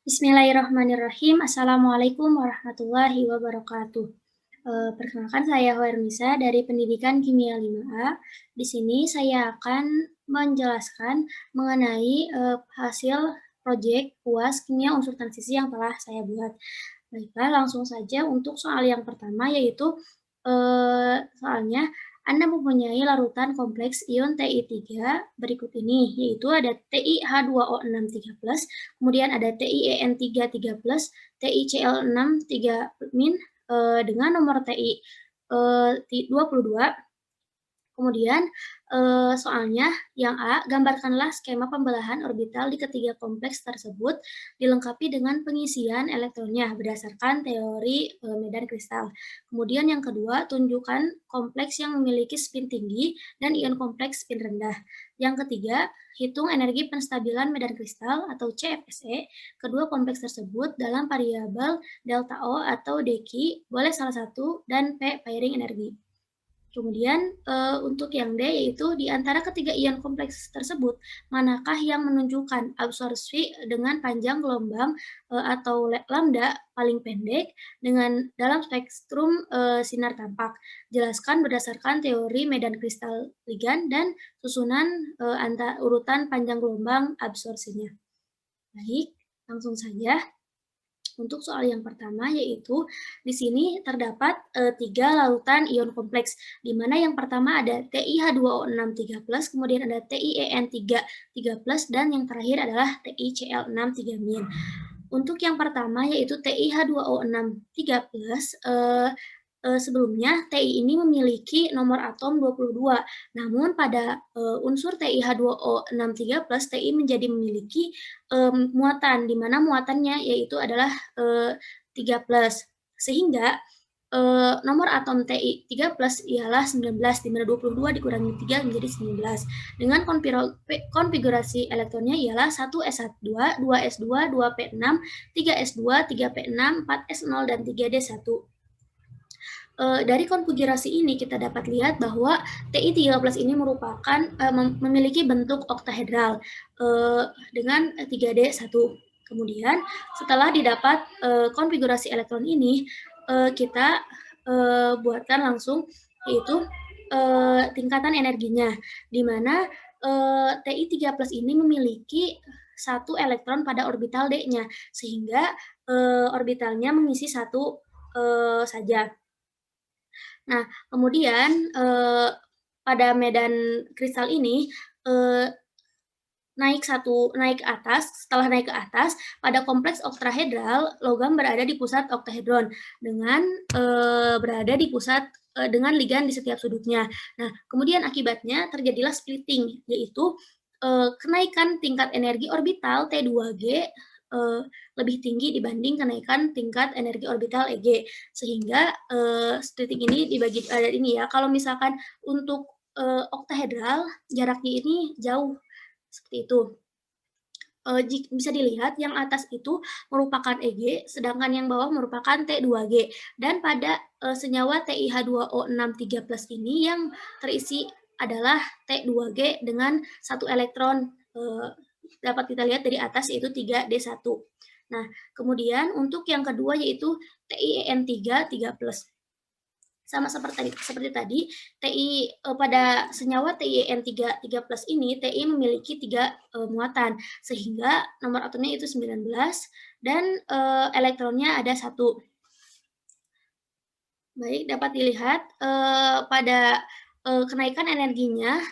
Bismillahirrahmanirrahim. Assalamualaikum warahmatullahi wabarakatuh. Perkenalkan saya Hoernisa dari Pendidikan Kimia 5A. Di sini saya akan menjelaskan mengenai hasil proyek UAS Kimia Unsur Transisi yang telah saya buat. Baiklah, langsung saja untuk soal yang pertama yaitu soalnya Anda mempunyai larutan kompleks ion Ti3 berikut ini, yaitu ada TiH2O6 3+, kemudian ada TiEN3 3+, TiCl6 3- dengan nomor Ti 22. Kemudian soalnya yang A, gambarkanlah skema pembelahan orbital di ketiga kompleks tersebut dilengkapi dengan pengisian elektronnya berdasarkan teori medan kristal. Kemudian yang kedua, tunjukkan kompleks yang memiliki spin tinggi dan ion kompleks spin rendah. Yang ketiga, hitung energi penstabilan medan kristal atau CFSE kedua kompleks tersebut dalam variabel delta O atau dq, boleh salah satu, dan P pairing energi. Kemudian untuk yang D yaitu di antara ketiga ion kompleks tersebut, manakah yang menunjukkan absorpsi dengan panjang gelombang atau lambda paling pendek dengan dalam spektrum sinar tampak. Jelaskan berdasarkan teori medan kristal ligan dan susunan urutan panjang gelombang absorpsinya. Baik, langsung saja. Untuk soal yang pertama yaitu di sini terdapat 3 lautan ion kompleks, di mana yang pertama ada TiH2O6 3+, kemudian ada TiEN3 3+, dan yang terakhir adalah TiCl6 3-. Untuk yang pertama yaitu TiH2O6 3+, sebelumnya Ti ini memiliki nomor atom 22. Namun pada unsur TiH2O6 3+, Ti menjadi memiliki muatan, di mana muatannya yaitu adalah 3+. Sehingga nomor atom Ti 3+ ialah 19, di mana 22 dikurangi 3 menjadi 19. Dengan konfigurasi elektronnya ialah 1s2, 2s2, 2p6, 3s2, 3p6, 4s0, dan 3d1. Dari konfigurasi ini kita dapat lihat bahwa Ti13 ini merupakan memiliki bentuk oktahedral dengan 3D1. Kemudian setelah didapat konfigurasi elektron ini, kita buatkan langsung yaitu tingkatan energinya, di mana Ti3+ ini memiliki satu elektron pada orbital D-nya, sehingga orbitalnya mengisi satu saja. Nah, kemudian pada medan kristal ini naik ke atas. Setelah naik ke atas, pada kompleks oktahedral logam berada di pusat oktahedron dengan berada di pusat dengan ligan di setiap sudutnya. Nah, kemudian akibatnya terjadilah splitting, yaitu kenaikan tingkat energi orbital T2G lebih tinggi dibanding kenaikan tingkat energi orbital EG, sehingga splitting ini dibagi ini ya. Kalau misalkan untuk oktahedral jaraknya ini jauh seperti itu. Bisa dilihat yang atas itu merupakan EG, sedangkan yang bawah merupakan T2G. Dan pada senyawa TiH2O6 3+ ini yang terisi adalah T2G dengan satu elektron, dapat kita lihat dari atas yaitu 3D1. Nah, kemudian untuk yang kedua yaitu TiEN3 3+. Sama seperti tadi, pada senyawa TiEN3 3+ ini, Ti memiliki 3 muatan, sehingga nomor atomnya itu 19 dan elektronnya ada 1. Baik, dapat dilihat pada kenaikan energinya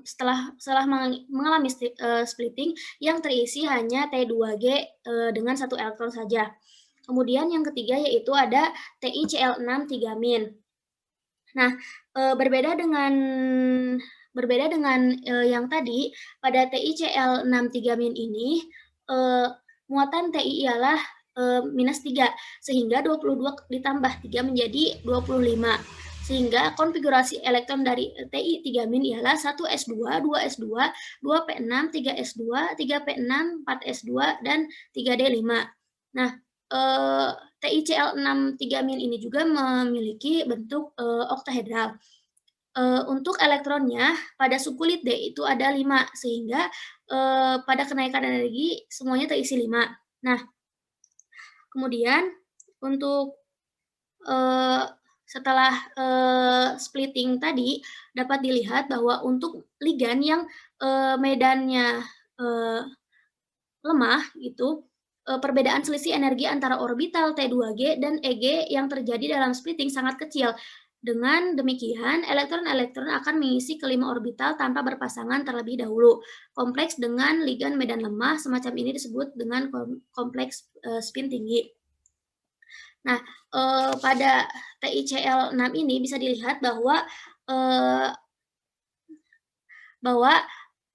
setelah mengalami splitting yang terisi hanya T2G dengan 1 elektron saja. Kemudian yang ketiga yaitu ada TiCl6 3-. Nah, berbeda dengan yang tadi, pada TiCl6 3- ini muatan Ti ialah -3, sehingga 22 ditambah 3 menjadi 25. Sehingga konfigurasi elektron dari Ti 3- ialah 1s2, 2s2, 2p6, 3s2, 3p6, 4s2, dan 3d5. Nah, TiCl6 3- ini juga memiliki bentuk oktahedral. Untuk elektronnya pada subkulit D itu ada 5, sehingga pada kenaikan energi semuanya terisi 5. Nah, kemudian untuk Eee, setelah, splitting tadi, dapat dilihat bahwa untuk ligan yang, medannya, eee, lemah gitu, perbedaan selisih energi antara orbital T2G dan EG yang terjadi dalam splitting sangat kecil. Dengan demikian, elektron-elektron akan mengisi kelima orbital tanpa berpasangan terlebih dahulu. Kompleks dengan ligan medan lemah semacam ini disebut dengan kompleks, spin tinggi. Nah, pada TiCl6 ini bisa dilihat bahwa, eee, bahwa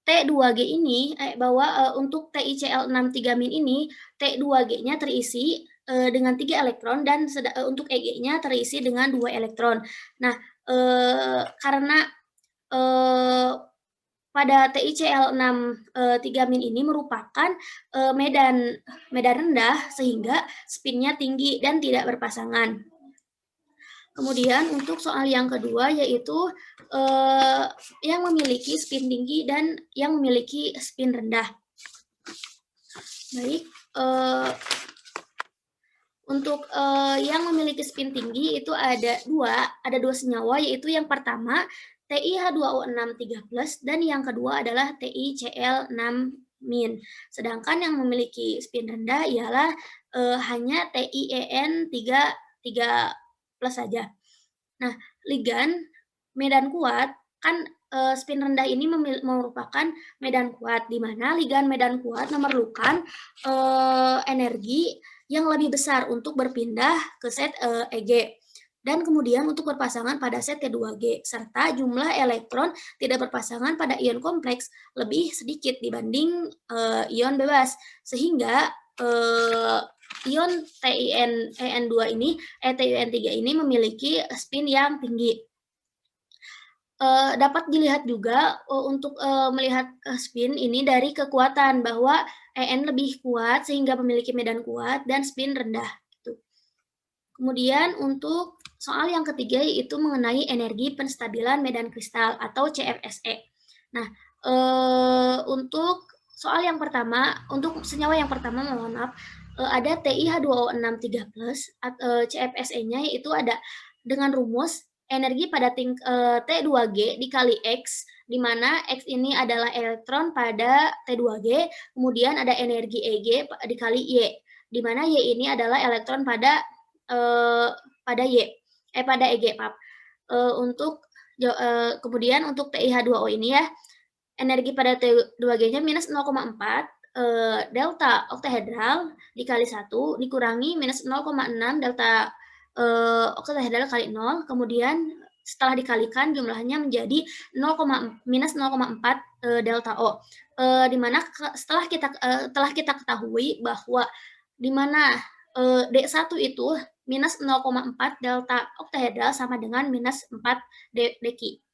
T2G ini bahwa, untuk TiCl6 3-min ini, T2G-nya terisi, dengan 3 elektron dan untuk EG-nya terisi dengan 2 elektron. Nah, karena, eee, pada TiCl6, 3-min ini merupakan, medan medan rendah sehingga spinnya tinggi dan tidak berpasangan. Kemudian untuk soal yang kedua yaitu, eee, yang memiliki spin tinggi dan yang memiliki spin rendah. Baik, untuk, yang memiliki spin tinggi itu ada dua senyawa, yaitu yang pertama TiH2O6 3+ dan yang kedua adalah TiCl6-. Sedangkan yang memiliki spin rendah ialah, hanya TiEn 3+ saja. Nah, ligan medan kuat kan, spin rendah ini merupakan medan kuat, di mana ligan medan kuat memerlukan, energi yang lebih besar untuk berpindah ke set, Eg, dan kemudian untuk berpasangan pada set T2G, serta jumlah elektron tidak berpasangan pada ion kompleks lebih sedikit dibanding, ion bebas. Sehingga, ion TiN-2 ini TiN3 ini memiliki spin yang tinggi. Dapat dilihat juga, untuk, melihat, spin ini dari kekuatan bahwa En lebih kuat sehingga memiliki medan kuat dan spin rendah, gitu. Kemudian untuk soal yang ketiga yaitu mengenai energi penstabilan medan kristal atau CFSE. Nah, untuk soal yang pertama, untuk senyawa yang pertama mohon maaf, ada TiH2O6 3+, CFSE-nya yaitu ada dengan rumus energi pada T2G dikali X, di mana X ini adalah elektron pada T2G, kemudian ada energi Eg dikali Y, di mana Y ini adalah elektron pada Eee, pada pada EG, maaf. Untuk kemudian untuk TiH2O ini ya, energi pada T2G-nya minus 0,4, delta oktahedral dikali 1 dikurangi minus 0,6 delta, oktahedral kali 0, kemudian setelah dikalikan jumlahnya menjadi minus 0,4, delta O. Di mana setelah kita ketahui bahwa di mana, D1 itu minus 0,4 delta oktahedral sama dengan minus 4 deki.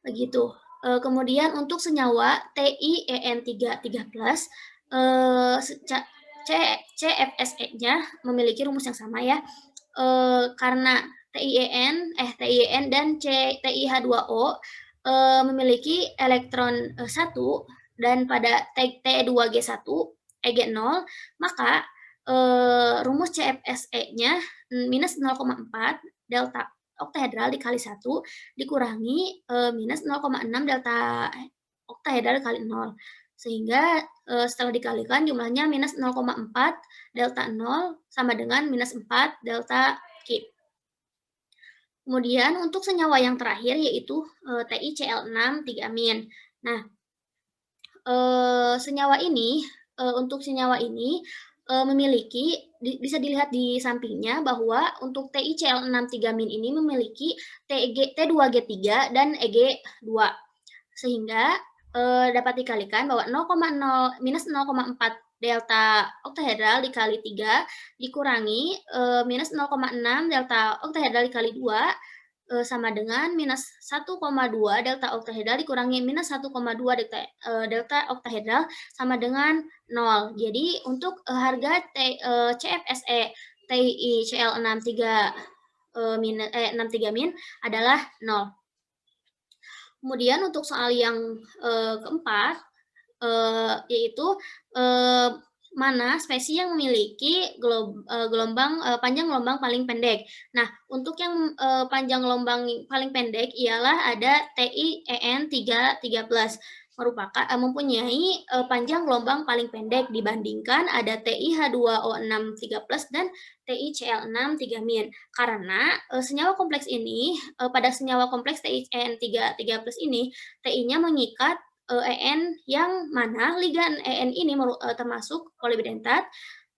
Begitu. Kemudian untuk senyawa TiEn3 3+, CFSE-nya memiliki rumus yang sama ya. Karena TiEn dan TiH2O, memiliki elektron, 1 dan pada T2G1, Eg0, maka, rumus CFSE-nya minus 0,4 delta oktahedral dikali 1 dikurangi, minus 0,6 delta oktahedral kali 0. Sehingga, setelah dikalikan jumlahnya minus 0,4 delta 0 sama dengan minus 4 delta Q. Kemudian untuk senyawa yang terakhir yaitu, TiCl6 3-min. Nah, untuk senyawa ini, memiliki bisa dilihat di sampingnya bahwa untuk TiCl6 3-min ini memiliki T2G3 dan Eg2. Sehingga, dapat dikalikan bahwa minus 0,4 delta oktahedral dikali 3 dikurangi, minus 0,6 delta oktahedral dikali 2, sama dengan minus 1,2 delta oktahedral dikurangi minus 1,2 delta oktahedral sama dengan 0. Jadi untuk, harga CFSE TiCl6 6 3-min adalah 0. Kemudian untuk soal yang, keempat, yaitu, mana spesies yang memiliki panjang gelombang paling pendek. Nah, untuk yang, panjang gelombang paling pendek ialah ada TiEN313 mempunyai, panjang gelombang paling pendek dibandingkan ada TiH2O6 3+ dan TiCl6 3-. Karena, senyawa kompleks ini, pada senyawa kompleks TiEN3+ ini, Ti-nya mengikat EN yang mana ligan EN ini termasuk polibedentat.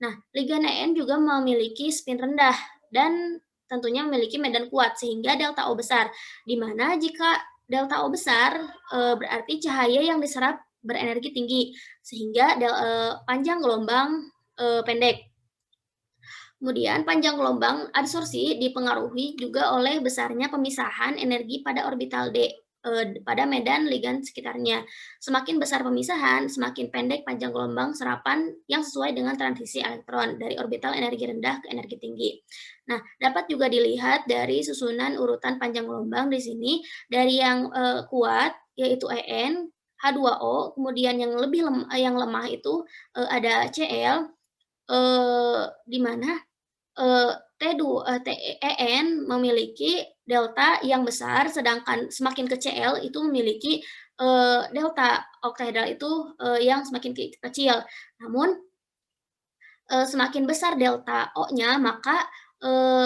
Nah, ligan EN juga memiliki spin rendah dan tentunya memiliki medan kuat sehingga delta O besar. Di mana jika delta O besar berarti cahaya yang diserap berenergi tinggi sehingga panjang gelombang pendek. Kemudian panjang gelombang absorpsi dipengaruhi juga oleh besarnya pemisahan energi pada orbital D pada medan ligan sekitarnya. Semakin besar pemisahan, semakin pendek panjang gelombang serapan yang sesuai dengan transisi elektron dari orbital energi rendah ke energi tinggi. Nah, dapat juga dilihat dari susunan urutan panjang gelombang di sini dari yang kuat yaitu EN, H2O, kemudian yang yang lemah itu ada Cl, di mana TEN memiliki delta yang besar, sedangkan semakin ke Cl itu memiliki delta oktahedral itu yang semakin kecil. Namun semakin besar delta O-nya, maka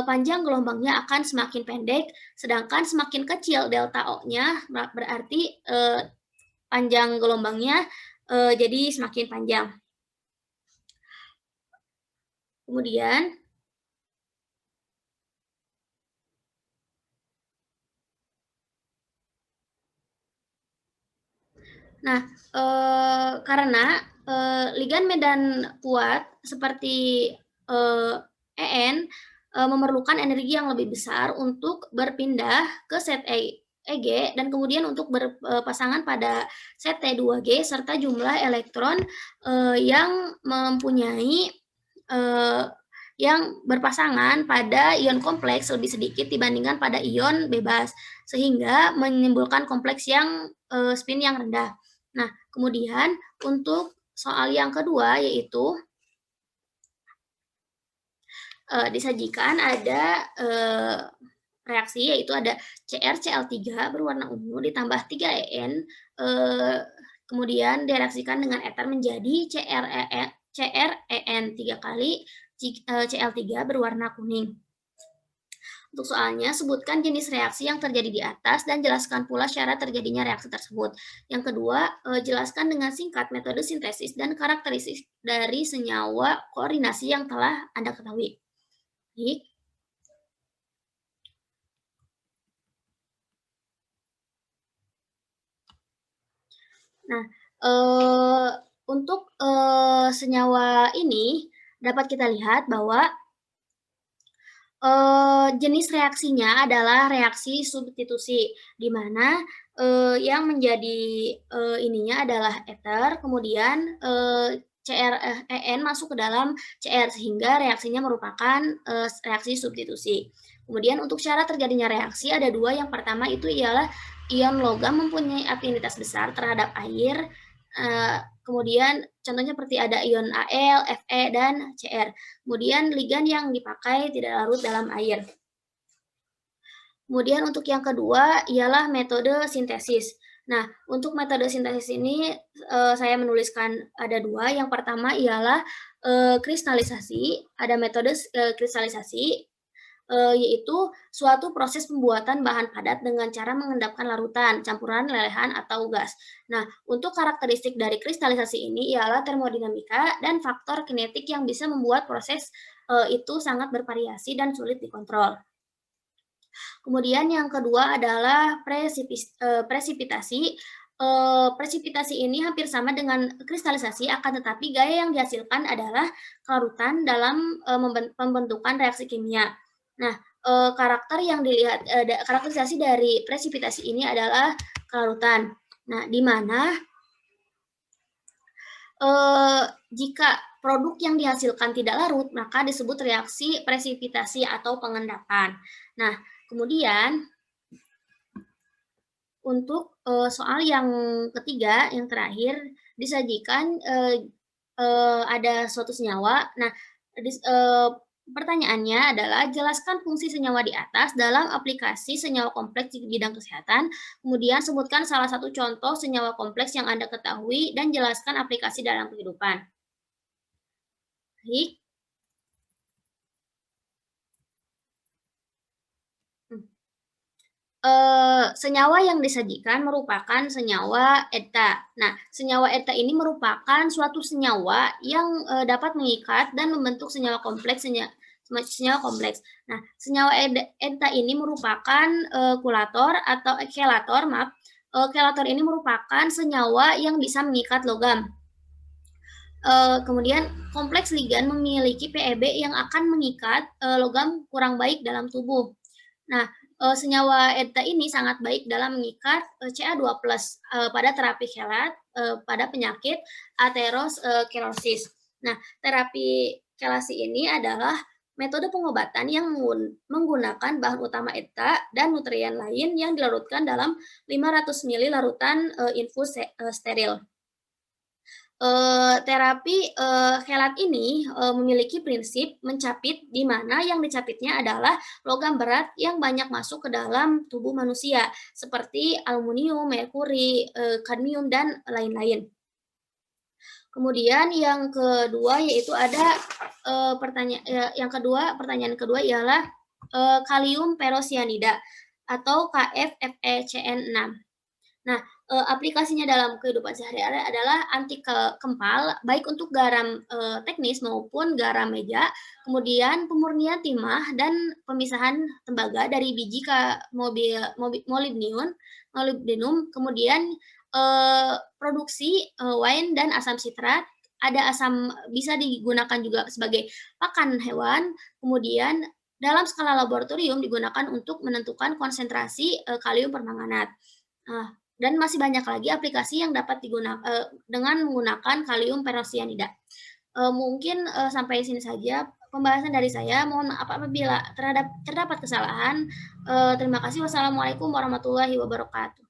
panjang gelombangnya akan semakin pendek, sedangkan semakin kecil delta O-nya berarti panjang gelombangnya jadi semakin panjang. Kemudian Nah, karena, ligan medan kuat seperti, EN, memerlukan energi yang lebih besar untuk berpindah ke set Eg dan kemudian untuk berpasangan pada set T2G serta jumlah elektron, yang mempunyai, yang berpasangan pada ion kompleks lebih sedikit dibandingkan pada ion bebas, sehingga menimbulkan kompleks yang, spin yang rendah. Nah, kemudian untuk soal yang kedua yaitu disajikan ada reaksi yaitu ada CrCl3 berwarna ungu ditambah 3En kemudian direaksikan dengan eter menjadi CrEn 3 kali Cl3 berwarna kuning. Untuk soalnya, sebutkan jenis reaksi yang terjadi di atas dan jelaskan pula syarat terjadinya reaksi tersebut. Yang kedua, jelaskan dengan singkat metode sintesis dan karakteristik dari senyawa koordinasi yang telah Anda ketahui. Baik. Nah, untuk senyawa ini dapat kita lihat bahwa jenis reaksinya adalah reaksi substitusi, di mana, yang menjadi, ininya adalah ether, kemudian, En masuk ke dalam Cr, sehingga reaksinya merupakan, reaksi substitusi. Kemudian untuk cara terjadinya reaksi ada dua, yang pertama itu ialah ion logam mempunyai afinitas besar terhadap air, kemudian contohnya seperti ada ion Al, Fe, dan Cr. Kemudian ligan yang dipakai tidak larut dalam air. Kemudian untuk yang kedua ialah metode sintesis. Nah, untuk metode sintesis ini saya menuliskan ada dua. Yang pertama ialah kristalisasi. Ada metode kristalisasi yaitu suatu proses pembuatan bahan padat dengan cara mengendapkan larutan, campuran, lelehan, atau gas. Nah, untuk karakteristik dari kristalisasi ini ialah termodinamika dan faktor kinetik yang bisa membuat proses itu sangat bervariasi dan sulit dikontrol. Kemudian yang kedua adalah presipitasi. Presipitasi ini hampir sama dengan kristalisasi, akan tetapi gaya yang dihasilkan adalah kelarutan dalam pembentukan reaksi kimia. Nah, karakter yang dilihat karakterisasi dari presipitasi ini adalah kelarutan. Nah, di mana jika produk yang dihasilkan tidak larut, maka disebut reaksi presipitasi atau pengendapan. Nah, kemudian untuk soal yang ketiga, yang terakhir, disajikan ada suatu senyawa. Nah, pertanyaannya adalah jelaskan fungsi senyawa di atas dalam aplikasi senyawa kompleks di bidang kesehatan, kemudian sebutkan salah satu contoh senyawa kompleks yang Anda ketahui dan jelaskan aplikasi dalam kehidupan. Baik. Mmm. Senyawa yang disajikan merupakan senyawa ETA. Nah, senyawa ETA ini merupakan suatu senyawa yang, dapat mengikat dan membentuk senyawa kompleks senyawa kompleks. Nah, senyawa ETA ini merupakan, kulator atau kelator maaf, kelator ini merupakan senyawa yang bisa mengikat logam. Kemudian kompleks ligan memiliki PEB yang akan mengikat, logam kurang baik dalam tubuh. Nah, senyawa ETA ini sangat baik dalam mengikat, Ca2+, pada terapi chelat, pada penyakit aterosklerosis. Nah, terapi chelasi ini adalah metode pengobatan yang menggunakan bahan utama ETA dan nutrien lain yang dilarutkan dalam 500 ml larutan, infus steril. Terapi, chelat ini, memiliki prinsip mencapit di mana yang dicapitnya adalah logam berat yang banyak masuk ke dalam tubuh manusia, seperti aluminium, merkuri, kadmium, dan lain-lain. Kemudian yang kedua yaitu ada, pertanyaan kedua ialah, kalium perosianida atau KFFeCN6. Nah, aplikasinya dalam kehidupan sehari-hari adalah anti kempal, baik untuk garam, teknis maupun garam meja, kemudian pemurnian timah dan pemisahan tembaga dari biji molybdenum, kemudian, produksi, wine dan asam sitrat, ada asam bisa digunakan juga sebagai pakan hewan, kemudian dalam skala laboratorium digunakan untuk menentukan konsentrasi, kalium permanganat. Nah, dan masih banyak lagi aplikasi yang dapat dengan menggunakan kalium perosianida. Mungkin, sampai sini saja pembahasan dari saya. Mohon maaf apabila terdapat kesalahan. Terima kasih. Wassalamualaikum warahmatullahi wabarakatuh.